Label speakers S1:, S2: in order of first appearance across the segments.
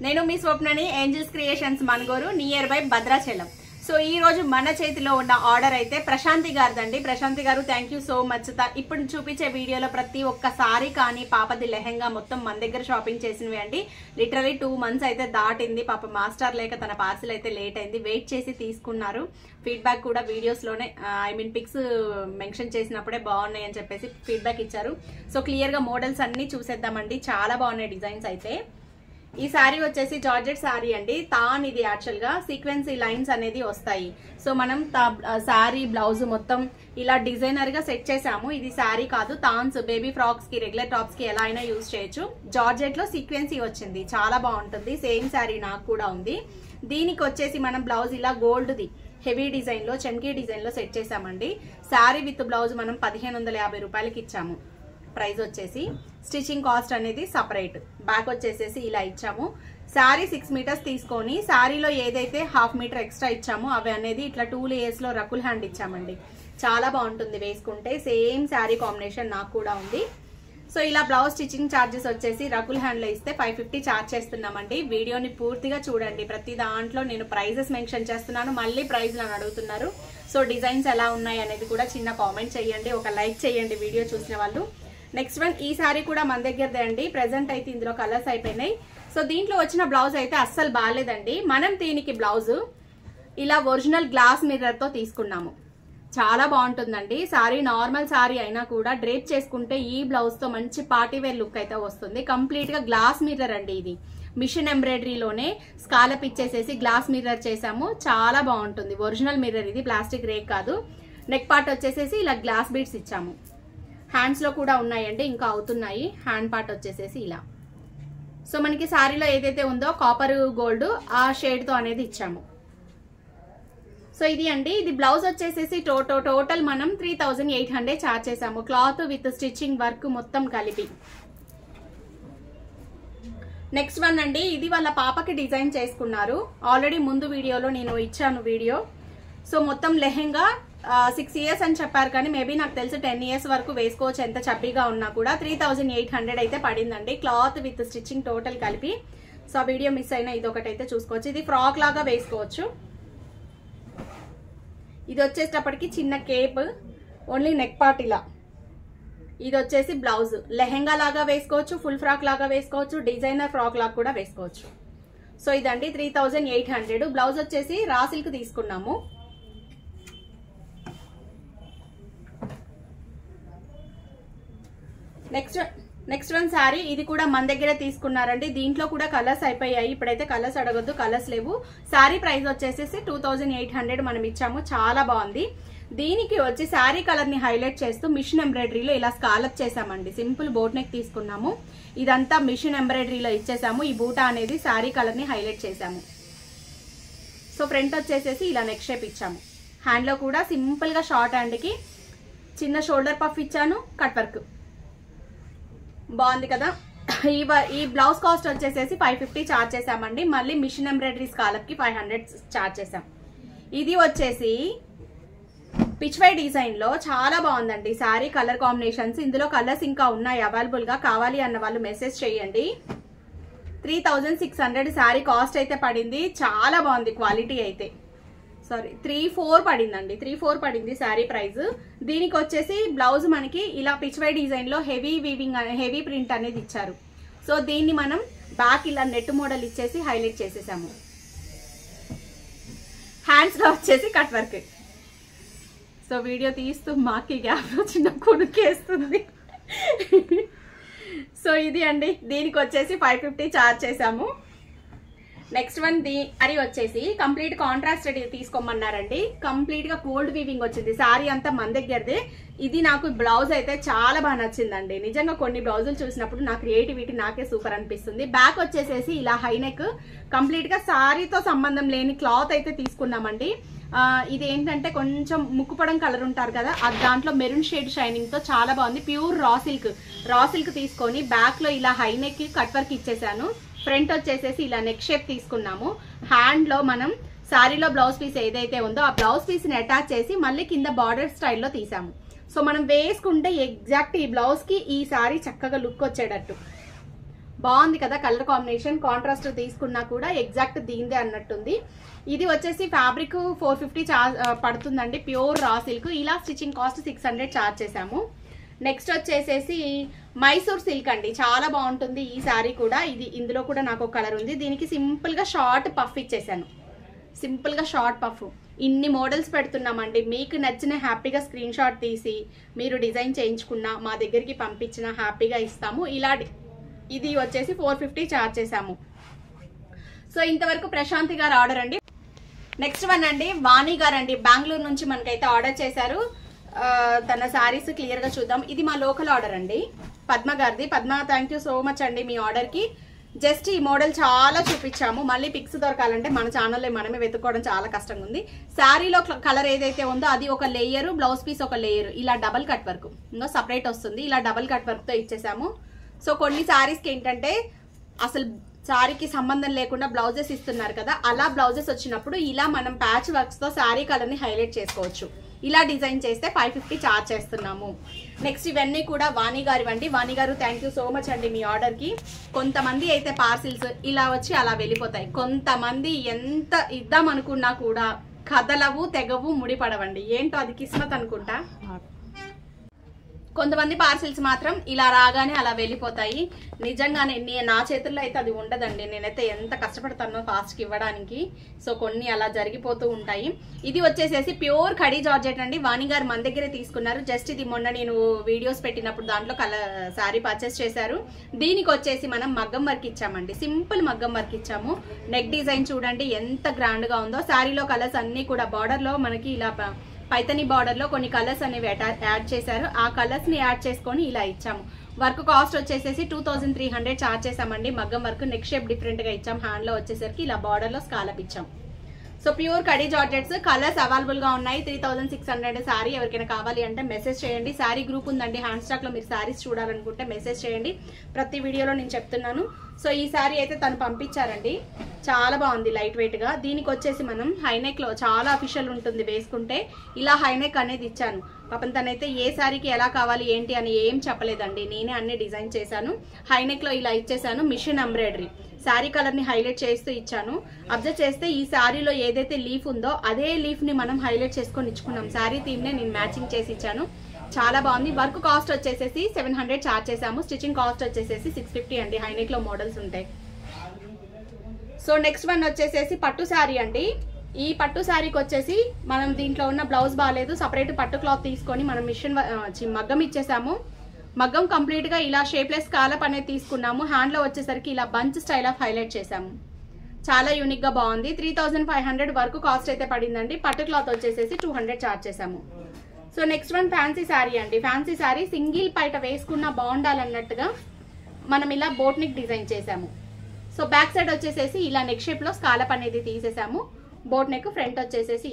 S1: నేను మీ స్వప్నని angels creations Manuguru near by Bhadrachalam. So ఈ రోజు మన చేతిలో ఉన్న ఆర్డర్ అయితే ప్రశాంతి గారిదండి. ప్రశాంతి గారు థ్యాంక్ యూ సో మచ్. ఇప్పుడు చూపించే వీడియోలో ప్రతి ఒక్క సారీ కానీ పాపది లెహంగా మొత్తం మన దగ్గర షాపింగ్ చేసినవి అండి. లిటరలీ 2 months అయితే దాటింది. పాప మాస్టర్ లేక తన పార్సిల్ అయితే లేట్ అయింది. వెయిట్ చేసి తీసుకున్నారు. ఫీడ్బ్యాక్ కూడా వీడియోస్ లోనే పిక్స్ మెన్షన్ చేసినప్పుడే బాగున్నాయి అని చెప్పేసి ఫీడ్బ్యాక్ ఇచ్చారు. సో క్లియర్ గా మోడల్స్ అన్ని చూసేద్దామండి. చాలా బాగున్నాయి డిజైన్స్ అయితే. ఈ సారీ వచ్చేసి జార్జెట్ సారీ అండి. తాన్ ఇది యాక్చువల్ గా సీక్వెన్సీ లైన్స్ అనేది వస్తాయి. సో మనం సారీ బ్లౌజ్ మొత్తం ఇలా డిజైనర్ గా సెట్ చేసాము. ఇది సారీ కాదు, తాన్స్ బేబీ ఫ్రాక్స్ కి రెగ్యులర్ టాప్స్ కి ఎలా అయినా యూజ్ చేయొచ్చు. జార్జెట్ లో సీక్వెన్సీ వచ్చింది, చాలా బాగుంటుంది. సేమ్ సారీ నాకు కూడా ఉంది. దీనికి వచ్చేసి మనం బ్లౌజ్ ఇలా గోల్డ్ ది హెవీ డిజైన్ లో చమ్కీ డిజైన్ లో సెట్ చేసామండి. సారీ విత్ బ్లౌజ్ మనం 1550 రూపాయలకి ఇచ్చాము. ప్రైస్ వచ్చేసి స్టిచ్చింగ్ కాస్ట్ అనేది సపరేట్. బ్యాక్ వచ్చేసేసి ఇలా ఇచ్చాము. శారీ 6 meters తీసుకొని శారీలో ఏదైతే 1/2 meter ఎక్స్ట్రా ఇచ్చామో అవి అనేది ఇట్లా 2 layers లో రకుల్ హ్యాండ్ ఇచ్చామండి. చాలా బాగుంటుంది వేసుకుంటే. సేమ్ శారీ కాంబినేషన్ నాకు కూడా ఉంది. సో ఇలా బ్లౌజ్ స్టిచ్చింగ్ ఛార్జెస్ వచ్చేసి రకుల్ హ్యాండ్ లో ఇస్తే 550 ఛార్జ్ చేస్తున్నామండి. వీడియోని పూర్తిగా చూడండి. ప్రతి దాంట్లో నేను ప్రైజెస్ మెన్షన్ చేస్తున్నాను. మళ్ళీ ప్రైజ్ నన్ను అడుగుతున్నారు. సో డిజైన్స్ ఎలా ఉన్నాయి అనేది కూడా చిన్న కామెంట్ చేయండి, ఒక లైక్ చేయండి వీడియో చూసిన వాళ్ళు. నెక్స్ట్ వన్ ఈ సారీ కూడా మన దగ్గరదే అండి. ప్రెసెంట్ అయితే ఇందులో కలర్స్ అయిపోయినాయి. సో దీంట్లో వచ్చిన బ్లౌజ్ అయితే అస్సలు బాగాలేదండి. మనం దీనికి బ్లౌజ్ ఇలా ఒరిజినల్ గ్లాస్ మిర్రర్ తో తీసుకున్నాము. చాలా బాగుంటుందండి. సారీ నార్మల్ సారీ అయినా కూడా డ్రేప్ చేసుకుంటే ఈ బ్లౌజ్ తో మంచి పార్టీ వేర్ లుక్ అయితే వస్తుంది. కంప్లీట్ గా గ్లాస్ మిర్రర్ అండి. ఇది మిషన్ ఎంబ్రాయిడరీలోనే స్కాలప్ ఇచ్చేసేసి గ్లాస్ మిర్రర్ చేసాము. చాలా బాగుంటుంది. ఒరిజినల్ మిర్రర్ ఇది, ప్లాస్టిక్ రేక్ కాదు. నెక్ పార్ట్ వచ్చేసేసి ఇలా గ్లాస్ బీడ్స్ ఇచ్చాము. హ్యాండ్స్ లో కూడా ఉన్నాయండి, ఇంకా అవుతున్నాయి. హ్యాండ్ పార్ట్ వచ్చేసేసి ఇలా. సో మనకి సారీలో ఏదైతే ఉందో కాపర్ గోల్డ్ ఆ షేడ్ తో అనేది ఇచ్చాము. సో ఇది అండి. ఇది బ్లౌజ్ వచ్చేసేసి టోటల్ మనం 3800 చార్జ్ చేసాము. క్లాత్ విత్ స్టిచ్చింగ్ వర్క్ మొత్తం కలిపి. నెక్స్ట్ వన్ అండి. ఇది వాళ్ళ పాపకి డిజైన్ చేసుకున్నారు. ఆల్రెడీ ముందు వీడియోలో నేను ఇచ్చాను వీడియో. సో మొత్తం లెహెంగా 6 years అని చెప్పారు, కానీ మేబీ నాకు తెలిసి 10 years వరకు వేసుకోవచ్చు ఎంత చబ్బీగా ఉన్నా కూడా. 3800 అయితే పడిందండి. క్లాత్ విత్ స్టిచ్చింగ్ టోటల్ కలిపి. సో ఆ వీడియో మిస్ అయినా ఇది ఒకటైతే చూసుకోవచ్చు. ఇది ఫ్రాక్ లాగా వేసుకోవచ్చు. ఇది వచ్చేటప్పటికి చిన్న కేప్, ఓన్లీ నెక్ పార్ట్ ఇలా. ఇది వచ్చేసి బ్లౌజ్ లెహెంగా లాగా వేసుకోవచ్చు, ఫుల్ ఫ్రాక్ లాగా వేసుకోవచ్చు, డిజైనర్ ఫ్రాక్ లాగా కూడా వేసుకోవచ్చు. సో ఇదండి 3800. బ్లౌజ్ వచ్చేసి రా సిల్క్ తీసుకున్నాము. Next one sorry. ఇది కూడా మన దగ్గరే తీసుకున్నారండి. దీంట్లో కూడా కలర్స్ అయిపోయాయి. ఇప్పుడైతే కలర్స్ అడగొద్దు, కలర్స్ లేవు. సారీ ప్రైస్ వచ్చేసేసి 2800 మనం ఇచ్చాము. చాలా బాగుంది. దీనికి వచ్చి శారీ కలర్ ని హైలైట్ చేస్తూ మిషన్ ఎంబ్రాయిడరీలో ఇలా స్కాలప్ చేసామండి. సింపుల్ బోట్ నెక్ తీసుకున్నాము. ఇదంతా మిషన్ ఎంబ్రాయిడరీలో ఇచ్చేసాము. ఈ బూటా అనేది శారీ కలర్ ని హైలైట్ చేసాము. సో ఫ్రంట్ వచ్చేసేసి ఇలా నెక్ షేప్ ఇచ్చాము. హ్యాండ్ లో కూడా సింపుల్ గా షార్ట్ హ్యాండ్ కి చిన్న షోల్డర్ పఫ్ ఇచ్చాను. కట్ వర్క్ బాగుంది కదా. ఈ బ్లౌజ్ కాస్ట్ వచ్చేసేసి 550 చార్జ్ చేసామండి. మళ్ళీ మిషన్ ఎంబ్రాయిడరీ స్కాలప్ కి 500 చార్జ్ చేసాం. ఇది వచ్చేసి పిచ్వై డిజైన్ లో చాలా బాగుందండి సారీ కలర్ కాంబినేషన్స్. ఇందులో కలర్స్ ఇంకా ఉన్నాయి అవైలబుల్ గా. కావాలి అన్న వాళ్ళు మెసేజ్ చేయండి. 3600 సారీ కాస్ట్ అయితే పడింది. చాలా బాగుంది క్వాలిటీ అయితే. సారీ 34 పడిందండి. 34 పడింది శారీ ప్రైస్. దీనికి వచ్చేసి బ్లౌజ్ మనకి ఇలా పిచ్వై డిజైన్ లో హెవీ వీవింగ్ హెవీ ప్రింట్ అనేది ఇచ్చారు. సో దీన్ని మనం బ్యాక్ ఇలా నెట్ మోడల్ ఇచ్చేసి హైలైట్ చేసేసాము. హ్యాండ్స్ లో వచ్చేసి కట్ వర్క్. సో వీడియో తీస్తూ మాకి గ్యాప్ లో చిన్న కొనుక్కేస్తుంది. సో ఇది అండి. దీనికి వచ్చేసి 550 చార్జ్ చేసాము. నెక్స్ట్ వన్ సారీ వచ్చేసి కంప్లీట్ కాంట్రాస్ట్ తీసుకోమన్నారండి. కంప్లీట్ గా గోల్డ్ వీవింగ్ వచ్చింది. సారీ అంతా మన దగ్గరదే. ఇది నాకు బ్లౌజ్ అయితే చాలా బాగా నచ్చిందండి. నిజంగా కొన్ని బ్లౌజులు చూసినప్పుడు నా క్రియేటివిటీ నాకే సూపర్ అనిపిస్తుంది. బ్యాక్ వచ్చేసేసి ఇలా హై నెక్ కంప్లీట్ గా సారీతో సంబంధం లేని క్లాత్ అయితే తీసుకున్నామండి. ఇది ఏంటంటే కొంచెం ముక్కుపడం కలర్ ఉంటారు కదా, దాంట్లో మెరూన్ షేడ్ షైనింగ్ తో చాలా బాగుంది. ప్యూర్ రా సిల్క్ తీసుకొని బ్యాక్ లో ఇలా హై నెక్ కట్ వర్క్ ఇచ్చేసాను. ఫ్రంట్ వచ్చేసేసి ఇలా నెక్ షేప్ తీసుకున్నాము. హ్యాండ్ లో మనం సారీలో బ్లౌజ్ పీస్ ఏదైతే ఉందో ఆ బ్లౌజ్ పీస్ ని అటాచ్ చేసి మళ్ళీ కింద బార్డర్ స్టైల్లో తీసాము. సో మనం వేసుకుంటే ఎగ్జాక్ట్ ఈ బ్లౌజ్ కి ఈ సారీ చక్కగా లుక్ వచ్చేటట్టు బాగుంది కదా కలర్ కాంబినేషన్. కాంట్రాస్ట్ తీసుకున్నా కూడా ఎగ్జాక్ట్ దీందే అన్నట్టుంది. ఇది వచ్చేసి ఫ్యాబ్రిక్ 450 పడుతుందండి, ప్యూర్ రా సిల్క్. ఇలా స్టిచ్చింగ్ కాస్ట్ 600 చార్జ్ చేసాము. నెక్స్ట్ వచ్చేసేసి మైసూర్ సిల్క్ అండి, చాలా బాగుంటుంది ఈ శారీ కూడా. ఇందులో కూడా నాకు ఒక కలర్ ఉంది. దీనికి సింపుల్ గా షార్ట్ పఫ్ ఇచ్చేసాను, సింపుల్ గా షార్ట్ పఫ్. ఇన్ని మోడల్స్ పెడుతున్నామండి, మీకు నచ్చిన హ్యాపీగా స్క్రీన్ షాట్ తీసి మీరు డిజైన్ చేయించుకున్నా మా దగ్గరికి పంపించిన హ్యాపీగా ఇస్తాము. ఇలా ఇది వచ్చేసి 450 చార్జ్ చేసాము. సో ఇంతవరకు ప్రశాంతి గారు ఆర్డర్ అండి. నెక్స్ట్ వన్ అండి వాణి గారు అండి, బెంగళూరు నుంచి మనకైతే ఆర్డర్ చేశారు. తన శారీస్ క్లియర్ గా చూద్దాం. ఇది మా లోకల్ ఆర్డర్ అండి, పద్మ గారిది. Padma thank you so much అండి మీ ఆర్డర్ కి. జస్ట్ ఈ మోడల్ చాలా చూపించాము, మళ్ళీ పిక్స్ దొరకాలంటే మన ఛానల్లో మనమే వెతుక్కోవడం చాలా కష్టంగా ఉంది. శారీలో కలర్ ఏదైతే ఉందో అది ఒక లేయర్, బ్లౌజ్ పీస్ ఒక లేయర్, ఇలా డబల్ కట్ వర్క్ ఇంకో సపరేట్ వస్తుంది. ఇలా డబల్ కట్ వర్క్ తో ఇచ్చేసాము. సో కొన్ని శారీస్కి ఏంటంటే అసలు శారీకి సంబంధం లేకుండా బ్లౌజెస్ ఇస్తున్నారు కదా, అలా బ్లౌజెస్ వచ్చినప్పుడు ఇలా మనం ప్యాచ్ వర్క్స్ తో శారీ కలర్ ని హైలైట్ చేసుకోవచ్చు. ఇలా డిజైన్ చేస్తే 550 చార్జ్ చేస్తున్నాము. నెక్స్ట్ ఇవన్నీ కూడా వాణి గారు అండి. వాణి గారు థ్యాంక్ యూ సో మచ్ అండి మీ ఆర్డర్ కి. కొంతమంది అయితే పార్సిల్స్ ఇలా వచ్చి అలా వెళ్ళిపోతాయి, కొంతమంది ఎంత ఇద్దాం అనుకున్నా కూడా కదలవు, తెగవు, ముడిపడవండి. ఏంటో అది కిస్మత్ అనుకుంటా. కొంతమంది పార్సిల్స్ మాత్రం ఇలా రాగానే అలా వెళ్ళిపోతాయి. నిజంగానే నా చేతుల్లో అయితే అది ఉండదండి, నేనైతే ఎంత కష్టపడతానో ఫాస్ట్కి ఇవ్వడానికి. సో కొన్ని అలా జరిగిపోతూ ఉంటాయి. ఇది వచ్చేసేసి ప్యూర్ ఖడీ జార్జెట్ అండి, వాణి గారు మన దగ్గరే తీసుకున్నారు. జస్ట్ ఇది మొన్న నేను వీడియోస్ పెట్టినప్పుడు దాంట్లో శారీ పర్చేస్ చేశారు. దీనికి వచ్చేసి మనం మగ్గం వర్క్ ఇచ్చామండి, సింపుల్ మగ్గం వర్క్ ఇచ్చాము. నెక్ డిజైన్ చూడండి ఎంత గ్రాండ్ గా ఉందో. శారీలో కలర్స్ అన్ని కూడా బార్డర్ లో మనకి ఇలా పైతని బార్డర్ లో కొన్ని కలర్స్ అనేవి యాడ్ చేశారు. ఆ కలర్స్ ని యాడ్ చేసుకొని ఇలా ఇచ్చాము. వర్క్ కాస్ట్ వచ్చేసేసి 2300 చార్జ్ చేసామండి. మగ్గం వర్క్ నెక్ షేప్ డిఫరెంట్ గా ఇచ్చాం. హ్యాండ్ లో వచ్చేసరికి ఇలా బార్డర్ లో స్కాలప్ ఇచ్చాం. So pure khadi georgettes colours available గా ఉన్నాయి. 3600 శారీ. ఎవరికైనా కావాలి అంటే మెసేజ్ చేయండి. శారీ గ్రూప్ ఉందండి హ్యాండ్ స్టాక్ లో, మీరు శారీస్ చూడాలనుకుంటే మెసేజ్ చేయండి. ప్రతి వీడియోలో నేను చెప్తున్నాను. సో ఈ శారీ అయితే తను పంపించారండి, చాలా బాగుంది లైట్ వెయిట్ గా. దీనికి వచ్చేసి మనం హైనెక్ లో చాలా అఫీషియల్ ఉంటుంది వేసుకుంటే, ఇలా హైనెక్ అనేది ఇచ్చాను. పాపం తనైతే ఏ శారీకి ఎలా కావాలి ఏంటి అని ఏం చెప్పలేదండి, నేనే అన్ని డిజైన్ చేశాను. హైనెక్ లో ఇలా ఇచ్చేసాను. మిషన్ ఎంబ్రాయిడరీ శారీ కలర్ ని హైలైట్ చేస్తూ ఇచ్చాను. అబ్జర్వ్ చేస్తే ఈ శారీలో ఏదైతే లీఫ్ ఉందో అదే లీఫ్ ని మనం హైలైట్ చేసుకొని ఇచ్చుకున్నాం. శారీ థీమ్ నే నేను మ్యాచింగ్ చేసి ఇచ్చాను, చాలా బాగుంది. వర్క్ కాస్ట్ వచ్చేసేసి 700 చార్జ్ చేసాము. స్టిచ్చింగ్ కాస్ట్ వచ్చేసేసి 650 అండి. హైనెక్ లో మోడల్స్ ఉంటాయి. సో నెక్స్ట్ వన్ వచ్చేసేసి పట్టు శారీ అండి. ఈ పట్టు శారీకి వచ్చేసి మనం దీంట్లో ఉన్న బ్లౌజ్ బాగాలేదు, సపరేట్ పట్టు క్లాత్ తీసుకొని మనం మగ్గం ఇచ్చేసాము. మగ్గం కంప్లీట్ గా ఇలా షేప్లెస్ స్కాలప్ అనేది తీసుకున్నాము. హ్యాండ్ లో వచ్చేసరికి ఇలా బంచ్ స్టైల్ ఆఫ్ హైలైట్ చేసాము. చాలా యూనిక్ గా బాగుంది. 3500 వరకు కాస్ట్ అయితే పడిందండి. పట్టు క్లాత్ వచ్చేసేసి 200 చార్జ్ చేసాము. So next one fancy sari అండి. ఫ్యాన్సీ శారీ సింగిల్ పైట వేసుకున్న బాగుండాలన్నట్టుగా మనం ఇలా బోట్ నెక్ డిజైన్ చేసాము. సో బ్యాక్ సైడ్ వచ్చేసేసి ఇలా నెక్ షేప్ లో స్కాలప్ అనేది తీసేసాము. బోట్ నెక్ ఫ్రంట్ వచ్చేసేసి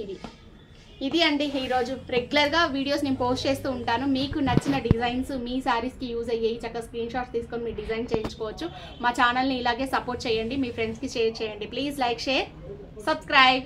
S1: ఇది అండి. ఈరోజు రెగ్యులర్ గా వీడియోస్ నేను పోస్ట్ చేస్తూ ఉంటాను. మీకు నచ్చిన డిజైన్స్ మీ శారీస్ కి యూజ్ అయ్యాయి, చక్కగా స్క్రీన్ షాట్స్ తీసుకొని మీరు డిజైన్ చేయించుకోవచ్చు. మా ఛానల్ ని ఇలాగే సపోర్ట్ చేయండి, మీ ఫ్రెండ్స్ కి షేర్ చేయండి. Please like, share, subscribe.